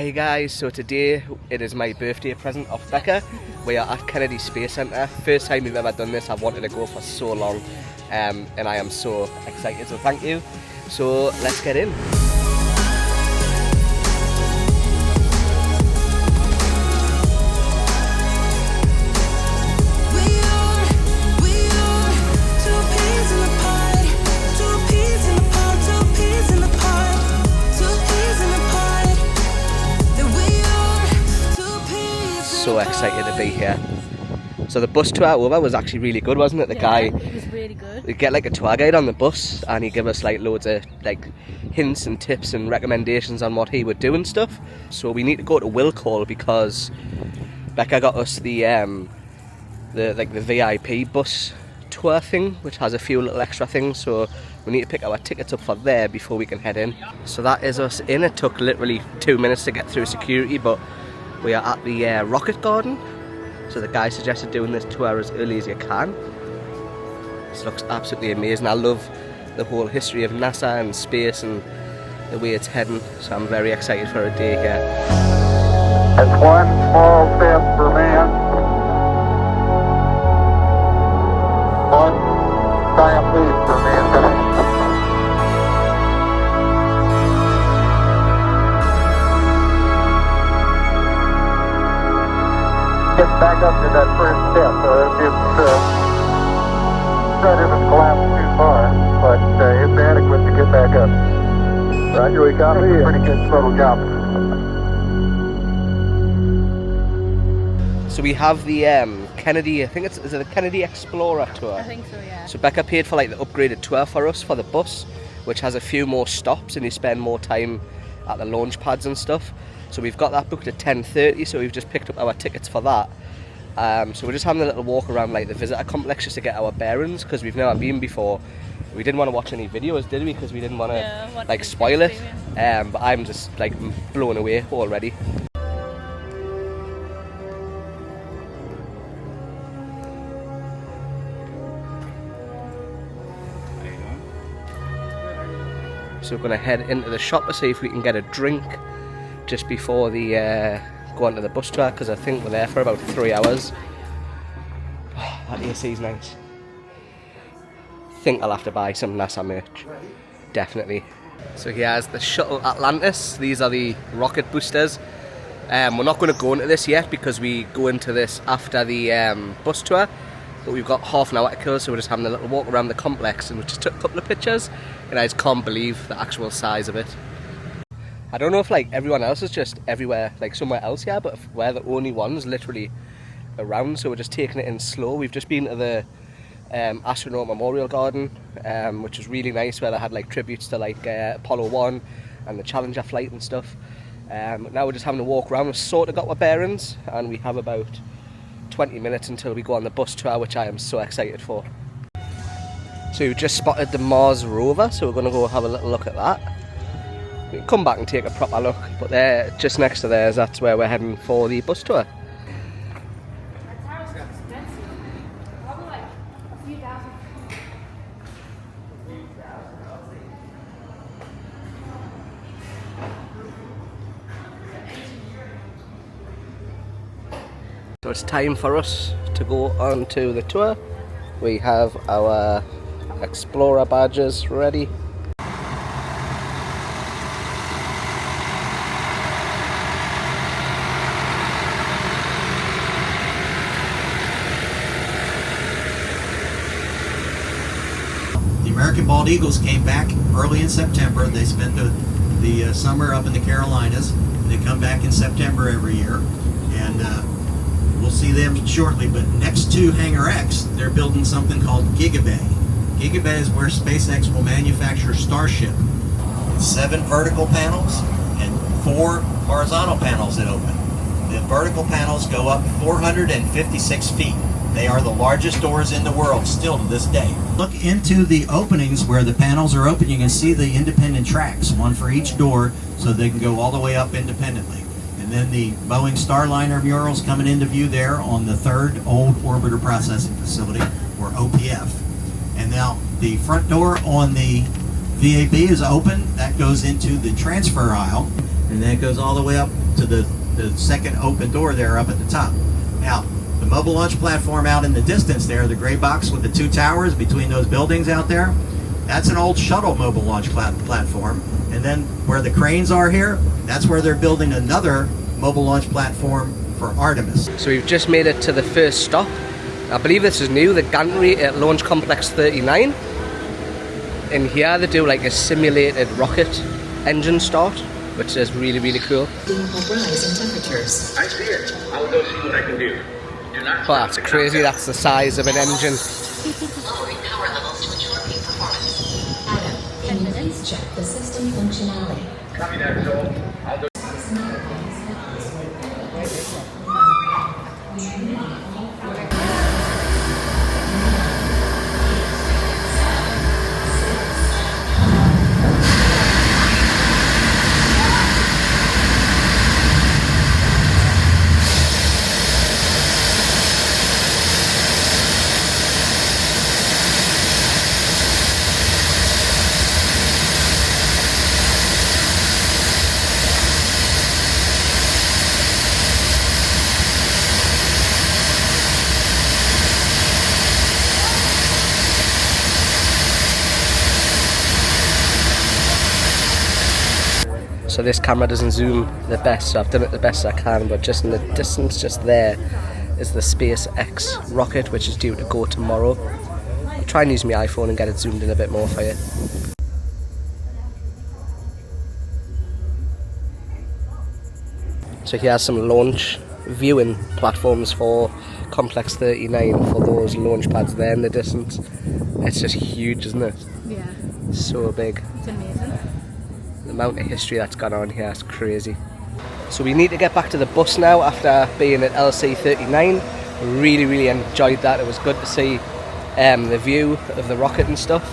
Hey guys, so today it is my birthday present off Becca. We are at Kennedy Space Center. First time we've ever done this. I've wanted to go for so long and I am so excited, so thank you. So let's get in. So excited to be here. So the bus tour over was actually really good, wasn't it? The guy, it was really good. We get like a tour guide on the bus and he gave us like loads of like hints and tips and recommendations on what he would do and stuff. So we need to go to will call because Becca got us the VIP bus tour thing, which has a few little extra things, so we need to pick our tickets up for there before we can head in. So that is us in. It took literally 2 minutes to get through security, but we are at the rocket garden. So the guy suggested doing this tour as early as you can. This looks absolutely amazing. I love the whole history of NASA and space and the way it's heading, so I'm very excited for a day here. It's one small step for man, one giant leap for mankind. Get back up to that first step. It isn't collapsed too far, but it's adequate to get back up. Roger, we got a pretty good total jump. So we have the Kennedy, I think is it the Kennedy Explorer tour? I think so, yeah. So Becca paid for like the upgraded tour for us for the bus, which has a few more stops and you spend more time at the launch pads and stuff. So we've got that booked at 10:30, so we've just picked up our tickets for that. So we're just having a little walk around like the visitor complex just to get our bearings because we've never been before. We didn't want to watch any videos, did we? Because we didn't want to like spoil it. But I'm just like blown away already. So we're going to head into the shop to see if we can get a drink just before the go on to the bus tour, because I think we're there for about 3 hours. Oh, that AC is nice. I think I'll have to buy some NASA merch, definitely. So here's the Shuttle Atlantis. These are the rocket boosters. We're not going to go into this yet because we go into this after the bus tour, but we've got half an hour to kill, so we're just having a little walk around the complex and we just took a couple of pictures and I just can't believe the actual size of it. I don't know if like everyone else is just everywhere, like somewhere else here, but we're the only ones literally around, so we're just taking it in slow. We've just been to the astronaut memorial garden, which was really nice, where they had like tributes to like Apollo 1 and the Challenger flight and stuff. Now we're just having to walk around. We've sort of got our bearings and we have about 20 minutes until we go on the bus tour, which I am so excited for. So we just spotted the Mars rover, so we're going to go have a little look at that. We can come back and take a proper look, but there, just next to theirs, that's where we're heading for the bus tour. So it's time for us to go on to the tour. We have our Explorer badges ready. The American Bald Eagles came back early in September. They spent the summer up in the Carolinas. They come back in September every year, and we'll see them shortly. But next to Hangar X, they're building something called Gigabay. Gigabay is where SpaceX will manufacture Starship. 7 vertical panels and 4 horizontal panels that open. The vertical panels go up 456 feet. They are the largest doors in the world still to this day. Look into the openings where the panels are open. You can see the independent tracks, one for each door, so they can go all the way up independently. And then the Boeing Starliner murals coming into view there on the 3rd Old Orbiter Processing Facility, or OPF. And now the front door on the VAB is open. That goes into the transfer aisle. and then it goes all the way up to the second open door there up at the top. Now, the mobile launch platform out in the distance there, the gray box with the 2 towers between those buildings out there, that's an old shuttle mobile launch platform. And then where the cranes are here, that's where they're building another mobile launch platform for Artemis. So we've just made it to the first stop. I believe this is new, the gantry at Launch Complex 39. And here they do like a simulated rocket engine start, which is really, really cool. Rise in temperatures. I see it. I'll go see what I can do. Do not. Oh, that's crazy, that's the size of an engine. Lowering power levels to ensure peak performance. Adam, can you please check the system functionality? Copy that, Joel. I'll go. So this camera doesn't zoom the best, so I've done it the best I can, but just in the distance just there is the SpaceX rocket, which is due to go tomorrow. I'll try and use my iPhone and get it zoomed in a bit more for you. So here's some launch viewing platforms for Complex 39 for those launch pads there in the distance. It's just huge, isn't it? Yeah, So big. it's amazing. The amount of history that's gone on here is crazy. So we need to get back to the bus now after being at LC39. Really enjoyed that. It was good to see the view of the rocket and stuff.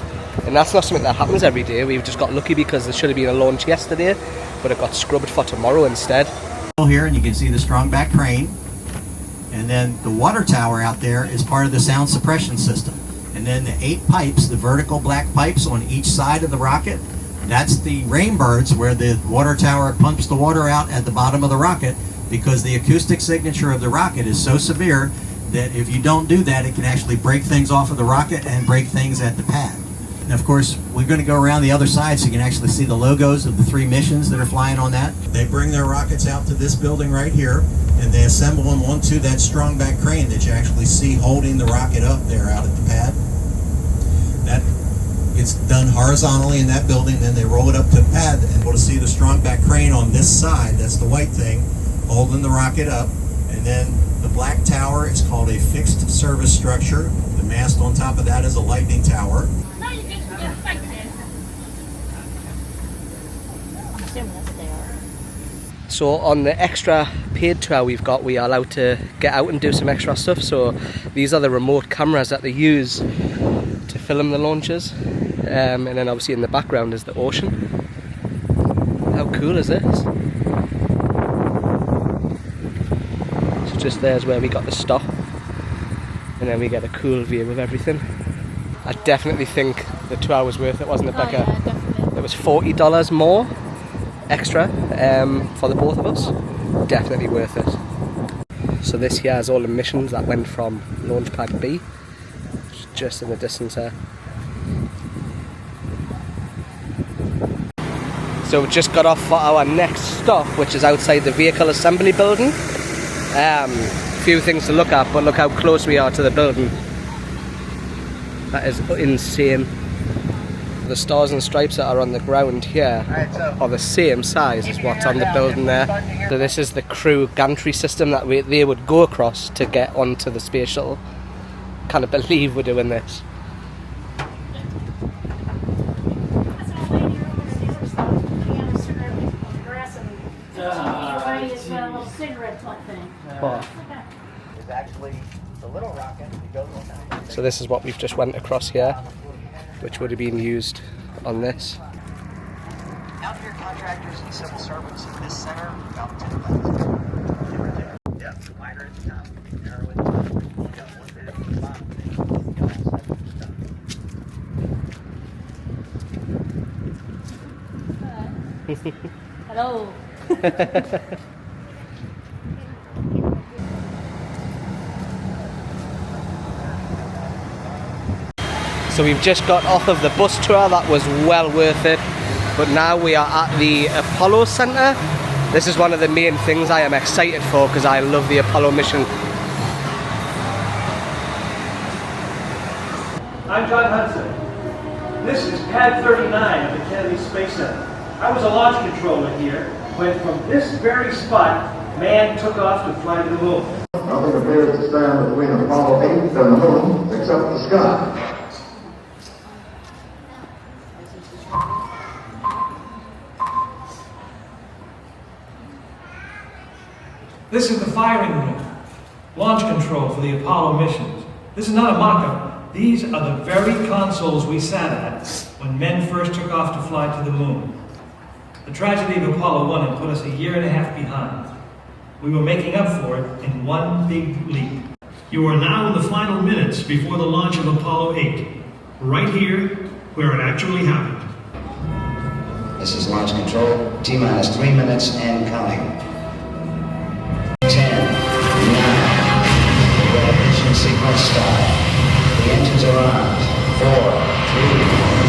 And that's not something that happens every day. We've just got lucky because there should have been a launch yesterday, but it got scrubbed for tomorrow instead. Here, and you can see the strong back crane. And then the water tower out there is part of the sound suppression system. And then the 8 pipes, the vertical black pipes on each side of the rocket, that's the rainbirds where the water tower pumps the water out at the bottom of the rocket, because the acoustic signature of the rocket is so severe that if you don't do that, it can actually break things off of the rocket and break things at the pad. And of course, we're going to go around the other side so you can actually see the logos of the 3 missions that are flying on that. They bring their rockets out to this building right here, and they assemble them onto that strong back crane that you actually see holding the rocket up there out at the pad. That it's done horizontally in that building, then they roll it up to the pad, and we'll see the strong back crane on this side, that's the white thing, holding the rocket up. And then the black tower is called a fixed service structure. The mast on top of that is a lightning tower. So on the extra paid tour we are allowed to get out and do some extra stuff. So these are the remote cameras that they use to film the launches. And then obviously in the background is the ocean. How cool is this? So just there's where we got to stop. And then we get a cool view of everything. I definitely think the tour was worth it, wasn't it, Becca? Oh, yeah, definitely. It was $40 more extra for the both of us. Definitely worth it. So this here is all the missions that went from Launch Pad B, just in the distance there. So we just got off for our next stop, which is outside the vehicle assembly building. Few things to look at, but look how close we are to the building. That is insane. The stars and stripes that are on the ground here are the same size as what's on the building there. So this is the crew gantry system that they would go across to get onto the space shuttle. Can't believe we're doing this. So this is what we've just went across here, which would have been used on this. Out here, contractors and civil servants in this center, about 10,000. Yeah, wider at the top, narrow at the bottom. You got one bit at the bottom. You got all set stuff. Hello. So we've just got off of the bus tour, that was well worth it. But now we are at the Apollo Center. This is one of the main things I am excited for because I love the Apollo mission. I'm John Hudson. This is Pad 39 of the Kennedy Space Center. I was a launch controller here when from this very spot, man took off to fly to the moon. Nothing appears to stand between Apollo 8 and the moon except the sky. This is the firing room, launch control for the Apollo missions. This is not a mock-up. These are the very consoles we sat at when men first took off to fly to the moon. The tragedy of Apollo 1 had put us a year and a half behind. We were making up for it in one big leap. You are now in the final minutes before the launch of Apollo 8, right here where it actually happened. This is launch control, T-minus 3 minutes and counting. 10, 9, the ignition sequence start. The engines are on. 4, 3,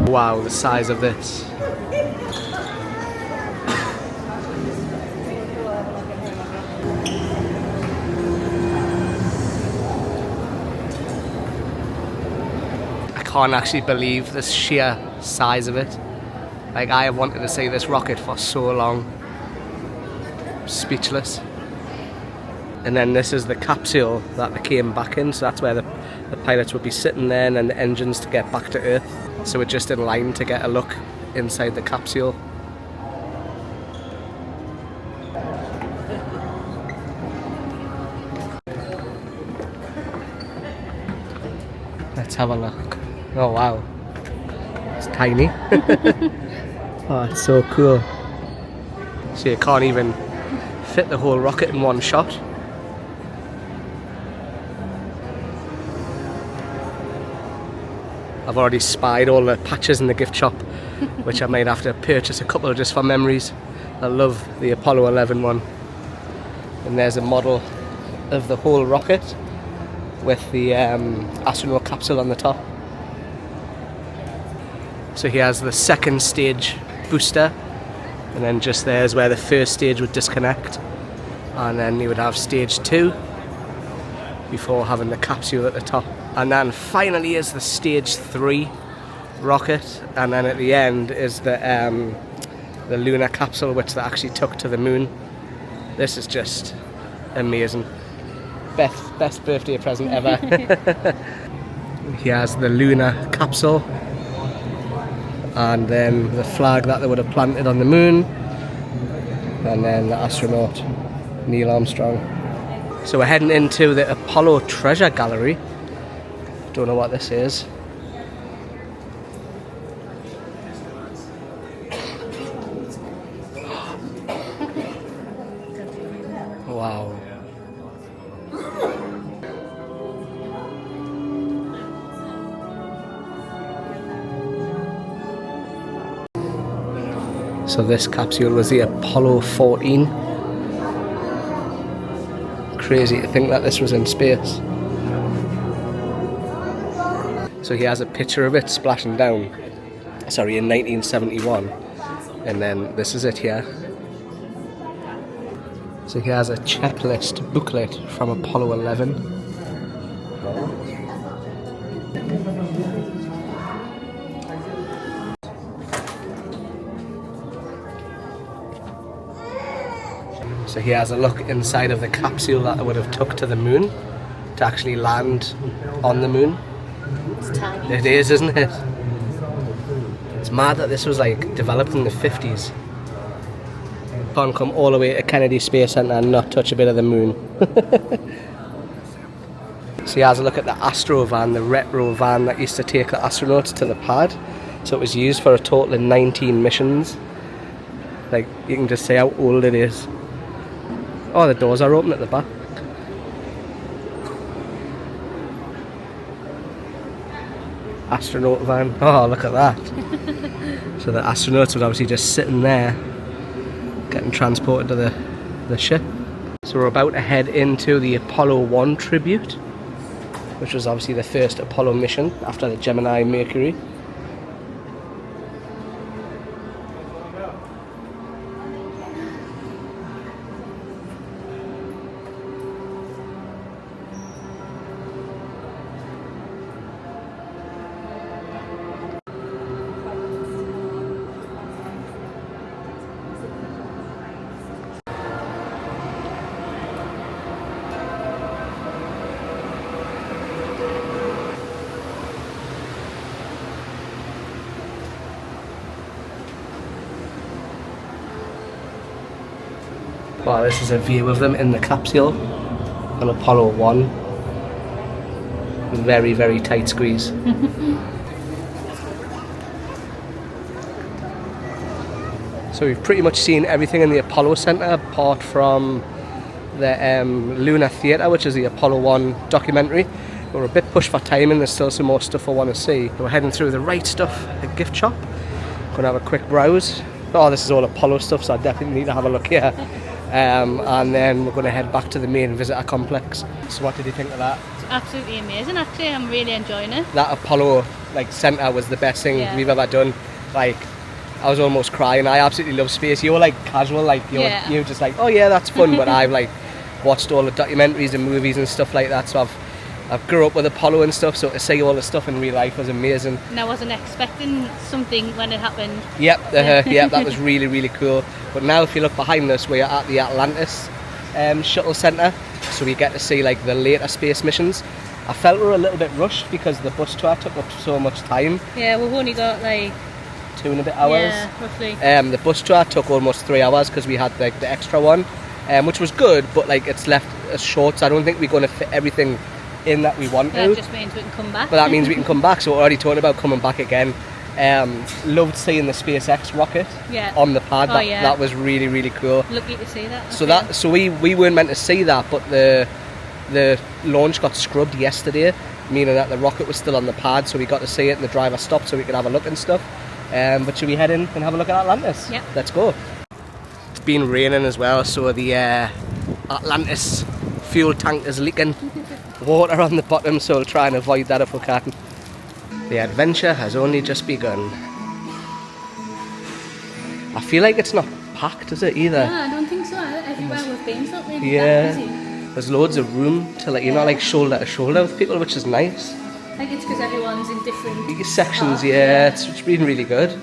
Wow, the size of this. I can't actually believe the sheer size of it. Like, I have wanted to see this rocket for so long. Speechless. And then this is the capsule that they came back in, so that's where the pilots would be sitting there, and then the engines to get back to Earth. So we're just in line to get a look inside the capsule. Let's have a look. Oh wow, it's tiny. Oh, it's so cool. So you can't even fit the whole rocket in one shot. I've already spied all the patches in the gift shop, which I might have to purchase a couple just for memories. I love the Apollo 11 one. And there's a model of the whole rocket with the astronaut capsule on the top. So he has the second stage booster, and then just there's where the first stage would disconnect, and then you would have stage 2 before having the capsule at the top. And then finally is the stage 3 rocket, and then at the end is the lunar capsule, which they actually took to the moon. This is just amazing. Best birthday present ever. He has the lunar capsule, and then the flag that they would have planted on the moon, and then the astronaut Neil Armstrong. So we're heading into the Apollo Treasure Gallery. Don't know what this is. Wow. So this capsule was the Apollo 14. Crazy to think that this was in space. So he has a picture of it splashing down, sorry, in 1971, And then this is it here. So here's a checklist booklet from Apollo 11. So here's a look inside of the capsule that I would have took to the moon to actually land on the moon. It's tiny. It is, isn't it? It's mad that this was like developed in the 50s. Can't come all the way to Kennedy Space Center and not touch a bit of the moon. So here's a look at the Astro van, the retro van that used to take the astronauts to the pad. So it was used for a total of 19 missions. Like, you can just see how old it is. Oh, the doors are open at the back. Astronaut van. Oh, look at that. So the astronauts would obviously just sitting there, getting transported to the ship. So we're about to head into the Apollo 1 tribute, which was obviously the first Apollo mission after the Gemini Mercury. Wow, this is a view of them in the capsule on Apollo 1. Very, very tight squeeze. So we've pretty much seen everything in the Apollo Center apart from the Lunar Theatre, which is the Apollo 1 documentary. We're a bit pushed for time and there's still some more stuff I want to see. We're heading through the Right Stuff, the gift shop. Gonna have a quick browse. Oh, this is all Apollo stuff, so I definitely need to have a look here. And then we're going to head back to the main visitor complex. So what did you think of that? It's absolutely amazing, actually. I'm really enjoying it. That Apollo Center was the best thing we've ever done. Like, I was almost crying. I absolutely love space. You're like casual, like you're just like, oh yeah, that's fun. But I've like watched all the documentaries and movies and stuff like that. So I've grew up with Apollo and stuff. So to see all the stuff in real life was amazing. And I wasn't expecting something when it happened. Yep, that was really, really cool. But now if you look behind us, we are at the Atlantis Shuttle Center. So we get to see like the later space missions. I felt we were a little bit rushed because the bus tour took up so much time. Yeah, we've only got like 2 and a bit hours. Yeah, roughly. The bus tour took almost 3 hours because we had like the extra one, which was good, but like it's left us short. So I don't think we're going to fit everything in that we want to. That just means we can come back. But that means we can come back. So we're already talking about coming back again. Loved seeing the SpaceX rocket on the pad. That was really, really cool. Lucky to see that. So we weren't meant to see that, but the launch got scrubbed yesterday, meaning that the rocket was still on the pad, so we got to see it and the driver stopped so we could have a look and stuff. But should we head in and have a look at Atlantis? Yeah. Let's go. It's been raining as well, so the Atlantis fuel tank is leaking. Water on the bottom, so we'll try and avoid that if we can. The adventure has only just begun. I feel like it's not packed, is it, either? No, I don't think so. Everywhere we've been, it's not really Yeah. that busy. There's loads of room to, like, you're not like shoulder to shoulder with people, which is nice. I think it's because everyone's in different Sections, parts, yeah, it's been really good.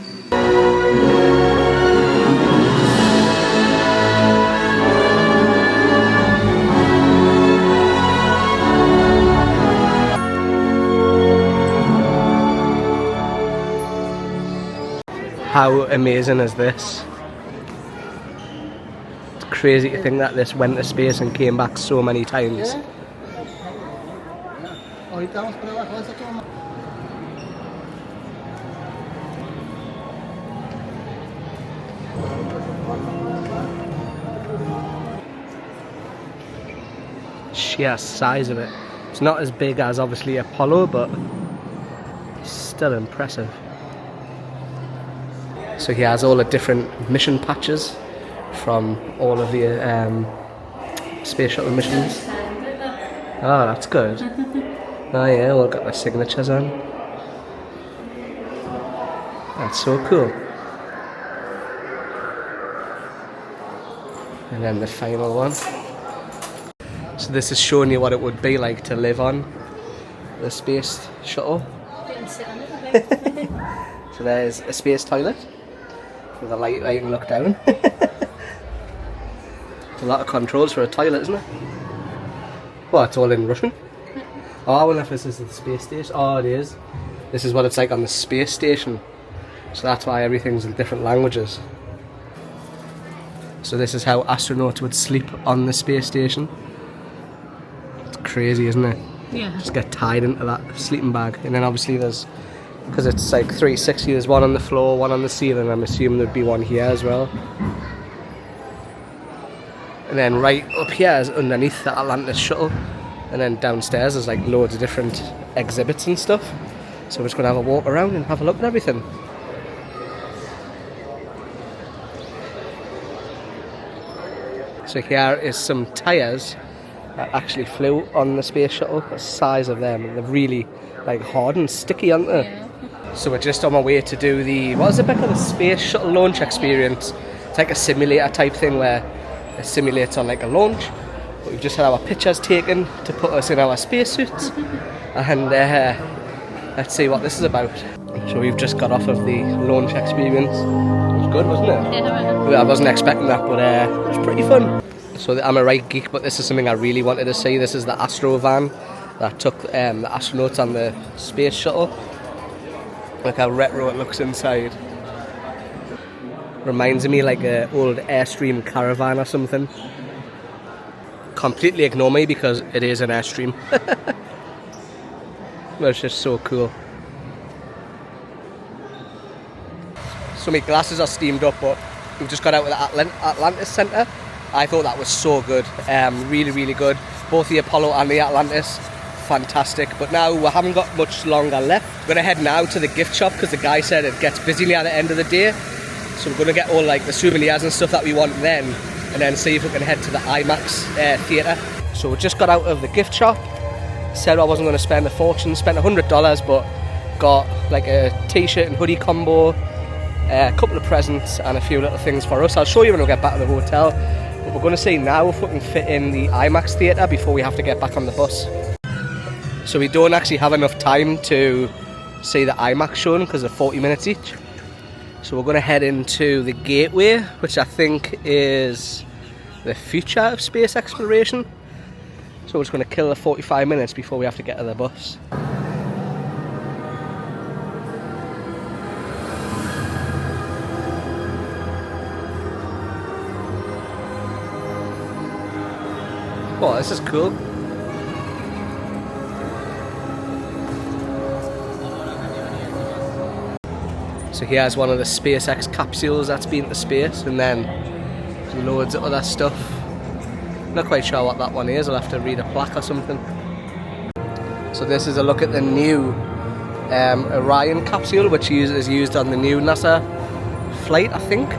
How amazing is this? It's crazy to think that this went to space and came back so many times. Sheer size of it. It's not as big as obviously Apollo, but still impressive. So he has all the different mission patches from all of the Space Shuttle missions. Oh, that's good. Oh yeah, all got their signatures on. That's so cool. And then the final one. So this is showing you what it would be like to live on the Space Shuttle. Didn't sit on it a bit. So there's a space toilet with a light where you can look down. A lot of controls for a toilet, isn't it? Well, it's all in Russian. Oh, I wonder if this is the space station. Oh, it is. This is what it's like on the space station. So that's why everything's in different languages. So this is how astronauts would sleep on the space station. It's crazy, isn't it? Yeah. Just get tied into that sleeping bag. And then obviously there's, because it's like 360, there's one on the floor, one on the ceiling. I'm assuming there'd be one here as well. And then right up here is underneath the Atlantis shuttle. And then downstairs there's like loads of different exhibits and stuff. So we're just going to have a walk around and have a look at everything. So here is some tyres that actually flew on the space shuttle. The size of them, they're really like hard and sticky, aren't they? Yeah. So we're just on our way to do the, what is it, Becca? The Space Shuttle launch experience. It's like a simulator type thing where it simulates on like a launch. But we've just had our pictures taken to put us in our spacesuits. And let's see what this is about. So we've just got off of the launch experience. It was good, wasn't it? Yeah. I wasn't expecting that, but it was pretty fun. So I'm a right geek, but this is something I really wanted to see. This is the Astro van that took the astronauts on the space shuttle. Look how retro it looks inside. Reminds me like an old Airstream caravan or something. Completely ignore me because it is an Airstream. But it's just so cool. So my glasses are steamed up, but we've just got out of the Atlantis Center. I thought that was so good, really, really good. Both the Apollo and the Atlantis, fantastic. But now we haven't got much longer left. We're gonna head now to the gift shop because the guy said it gets busy near the end of the day. So we're gonna get all like the souvenirs and stuff that we want then, and then see if we can head to the IMAX theatre. So we just got out of the gift shop. Said I wasn't gonna spend a fortune, spent $100, but got like a t-shirt and hoodie combo, a couple of presents and a few little things for us. I'll show you when we get back to the hotel. But we're going to see now if we can fit in the IMAX theatre before we have to get back on the bus. So we don't actually have enough time to see the IMAX showing because they're 40 minutes each. So we're going to head into the gateway, which I think is the future of space exploration. So we're just going to kill the 45 minutes before we have to get to the bus. Oh, this is cool. So here's one of the SpaceX capsules that's been to space, and then loads of other stuff. Not quite sure what that one is, I'll have to read a plaque or something. So this is a look at the new Orion capsule, which is used on the new NASA flight, I think.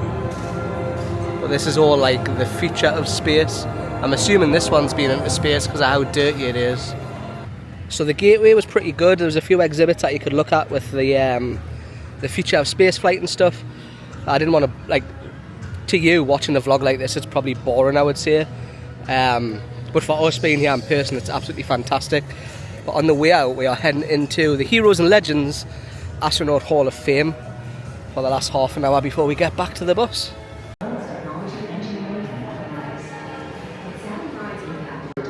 But this is all like the future of space. I'm assuming this one's been into space because of how dirty it is. So the gateway was pretty good. There was a few exhibits that you could look at with the future of space flight and stuff. I didn't want to, like, to you watching the vlog like this, it's probably boring, I would say. But for us being here in person, it's absolutely fantastic. But on the way out, we are heading into the Heroes and Legends Astronaut Hall of Fame for the last half an hour before we get back to the bus.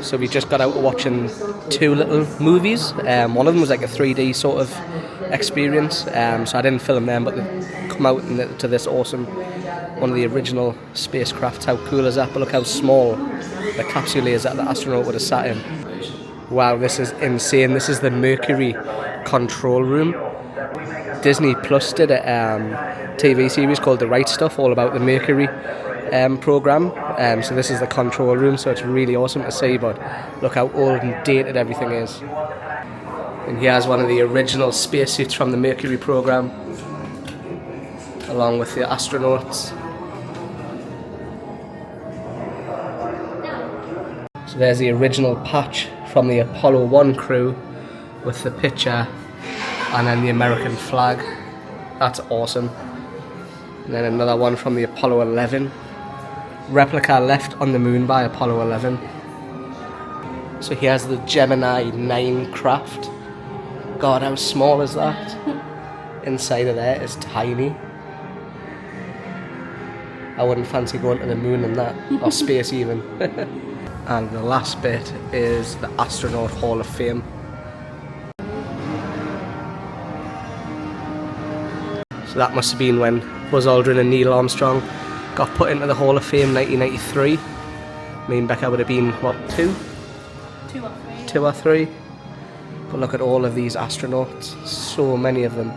So we just got out watching two little movies. One of them was like a 3D sort of experience, so I didn't film them, but they come out to this awesome, one of the original spacecrafts. How cool is that? But look how small the capsule is that the astronaut would have sat in. Wow, this is insane. This is the Mercury control room. Disney Plus did a TV series called The Right Stuff, all about the Mercury program. So this is the control room, so it's really awesome to see, but look how old and dated everything is. And here's one of the original spacesuits from the Mercury program, along with the astronauts. So there's the original patch from the Apollo 1 crew with the picture and then the American flag. That's awesome. And then another one from the Apollo 11. replica left on the moon by Apollo 11. So here's the Gemini 9 craft. God, how small is that? Inside of there is tiny. I wouldn't fancy going to the moon in that, or space even. And the last bit is the Astronaut Hall of Fame. So that must have been when Buzz Aldrin and Neil Armstrong got put into the Hall of Fame 1993. Me and Becca would have been, what, two? Two or three. Two or three. But look at all of these astronauts. So many of them.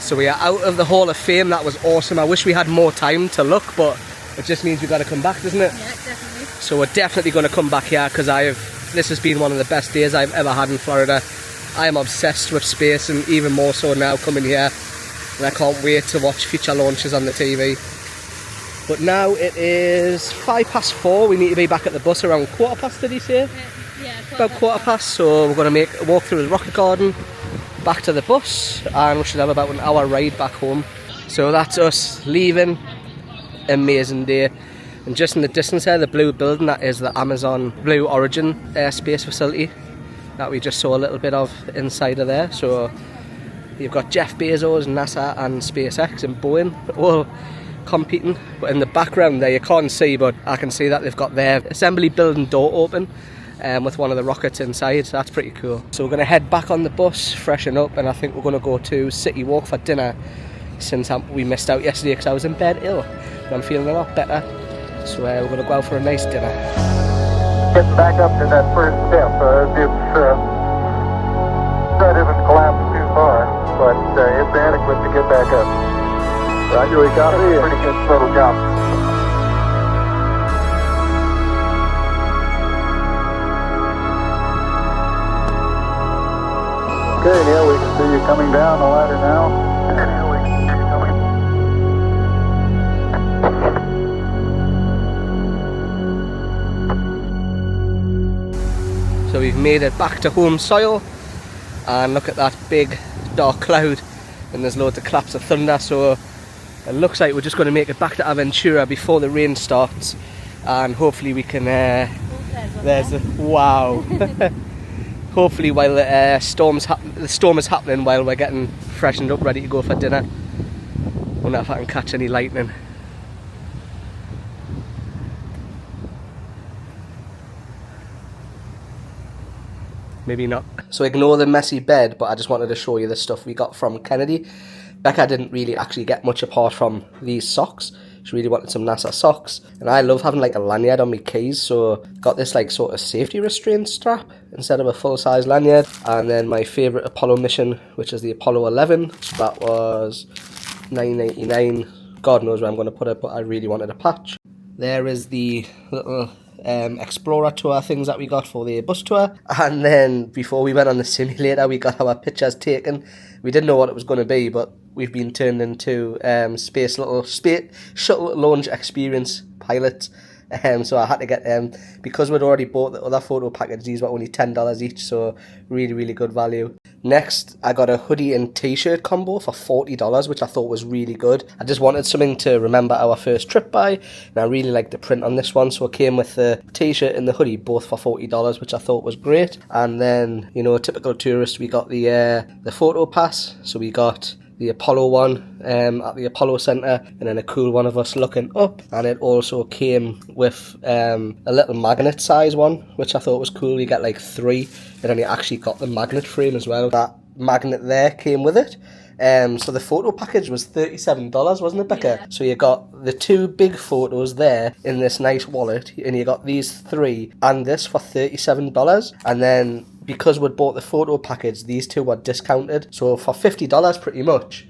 So we are out of the Hall of Fame. That was awesome. I wish we had more time to look, but it just means we've got to come back, doesn't it? Yeah, definitely. So we're definitely going to come back here because this has been one of the best days I've ever had in Florida. I am obsessed with space, and even more so now coming here. And I can't wait to watch future launches on the TV. But now it is 4:05. We need to be back at the bus around 4:15, did he say? Yeah, About 4:15. So we're going to make a walk through the rocket garden, back to the bus, and we should have about an hour ride back home. So that's us leaving. Amazing day. And just in the distance there, the blue building, that is the Amazon Blue Origin space facility that we just saw a little bit of inside of there. So you've got Jeff Bezos, NASA and SpaceX and Boeing all competing. But in the background there, you can't see, but I can see that they've got their assembly building door open with one of the rockets inside. So that's pretty cool. So we're going to head back on the bus, freshen up, and I think we're going to go to City Walk for dinner, since we missed out yesterday because I was in bed ill. But I'm feeling a lot better. So we're going to go out for a nice dinner. Getting back up to that first step. That isn't collapsed too far, but it's adequate to get back up. Roger, we got it. Pretty good little jump. Okay, Neil, we can see you coming down the ladder now. So we've made it back to home soil, and look at that big dark cloud, and there's loads of claps of thunder. So it looks like we're just going to make it back to Aventura before the rain starts, and hopefully we can there's a wow. Hopefully while the storm is happening, while we're getting freshened up ready to go for dinner. Wonder if I can catch any lightning. Maybe not. So ignore the messy bed, but I just wanted to show you the stuff we got from Kennedy. Becca didn't really actually get much apart from these socks. She really wanted some NASA socks. And I love having like a lanyard on my keys, so got this like sort of safety restraint strap instead of a full-size lanyard. And then my favourite Apollo mission, which is the Apollo 11. So that was $9.99. God knows where I'm going to put it, but I really wanted a patch. There is the little Explorer tour things that we got for the bus tour, and then before we went on the simulator we got our pictures taken. We didn't know what it was going to be, but we've been turned into Space Shuttle Launch Experience pilots. So I had to get them because we'd already bought the other photo package. These were only $10 each, so really good value. Next, I got a hoodie and t-shirt combo for $40, which I thought was really good. I just wanted something to remember our first trip by, and I really liked the print on this one, so it came with the t-shirt and the hoodie, both for $40, which I thought was great. And then, you know, typical tourist, we got the photo pass, so we got the Apollo one at the Apollo Center, and then a cool one of us looking up. And it also came with a little magnet size one, which I thought was cool. You get like 3, and then you actually got the magnet frame as well. That magnet there came with it. So the photo package was $37, wasn't it, Becca? Yeah. So you got the 2 big photos there in this nice wallet, and you got these 3 and this for $37. And then because we'd bought the photo package, these 2 were discounted. So for $50 pretty much,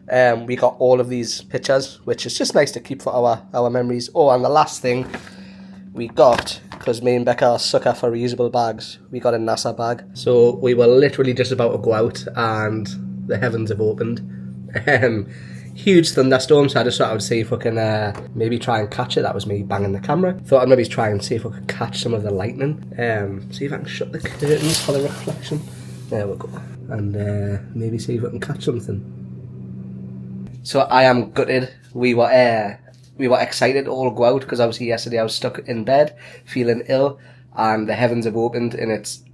we got all of these pictures, which is just nice to keep for our memories. Oh, and the last thing we got, because me and Becca are sucker for reusable bags, we got a NASA bag. So we were literally just about to go out and the heavens have opened. Huge thunderstorm, so I just thought I would see if we can maybe try and catch it. That was me banging the camera. Thought I'd maybe try and see if we could catch some of the lightning. See if I can shut the curtains for the reflection. There we go. And maybe see if we can catch something. So I am gutted. We were excited to all go out because obviously yesterday I was stuck in bed feeling ill, and the heavens have opened and it's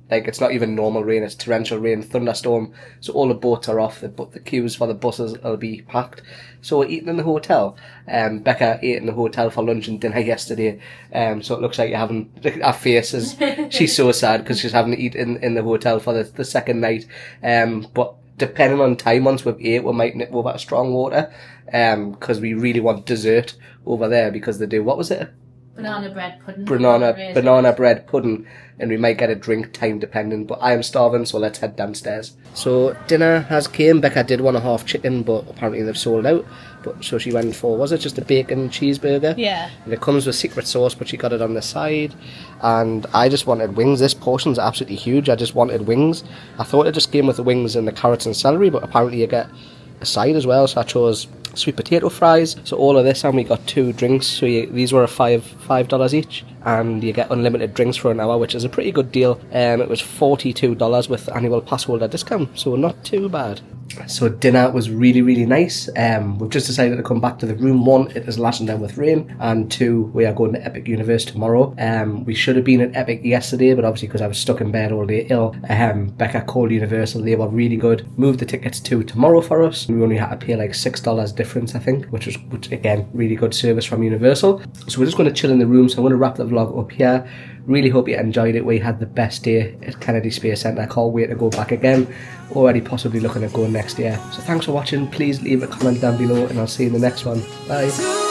not even normal rain, it's torrential rain, thunderstorm. So all the boats are off, the queues for the buses will be packed. So we're eating in the hotel. Becca ate in the hotel for lunch and dinner yesterday. So it looks like our faces. She's so sad because she's having to eat in the hotel for the second night. But depending on time, once we've ate, we might nip over to Strong Water. Because we really want dessert over there because they do, what was it? Banana bread pudding. Banana bread pudding, and we might get a drink, time dependent. But I am starving, so let's head downstairs. So dinner has came. Becca did want a half chicken, but apparently they've sold out. But so she went for, was it just a bacon cheeseburger? Yeah. And it comes with secret sauce, but she got it on the side. And I just wanted wings. This portion's absolutely huge. I just wanted wings. I thought it just came with the wings and the carrots and celery, but apparently you get a side as well. So I chose sweet potato fries. So all of this, and we got 2 drinks. So these were $5 each, and you get unlimited drinks for an hour, which is a pretty good deal. It was $42 with annual pass holder discount, so not too bad. So dinner was really, really nice. We've just decided to come back to the room. 1, it is lashing down with rain, and 2, we are going to Epic Universe tomorrow. We should have been at Epic yesterday, but obviously because I was stuck in bed all day ill, Becca called Universal. They were really good. Moved the tickets to tomorrow for us. We only had to pay like $6 difference, I think, which again, really good service from Universal. So we're just going to chill in the room. So I'm going to wrap the vlog up here. Really hope you enjoyed it. We had the best day at Kennedy Space Center. I can't wait to go back again. Already possibly looking at going next year. So thanks for watching. Please leave a comment down below and I'll see you in the next one. Bye.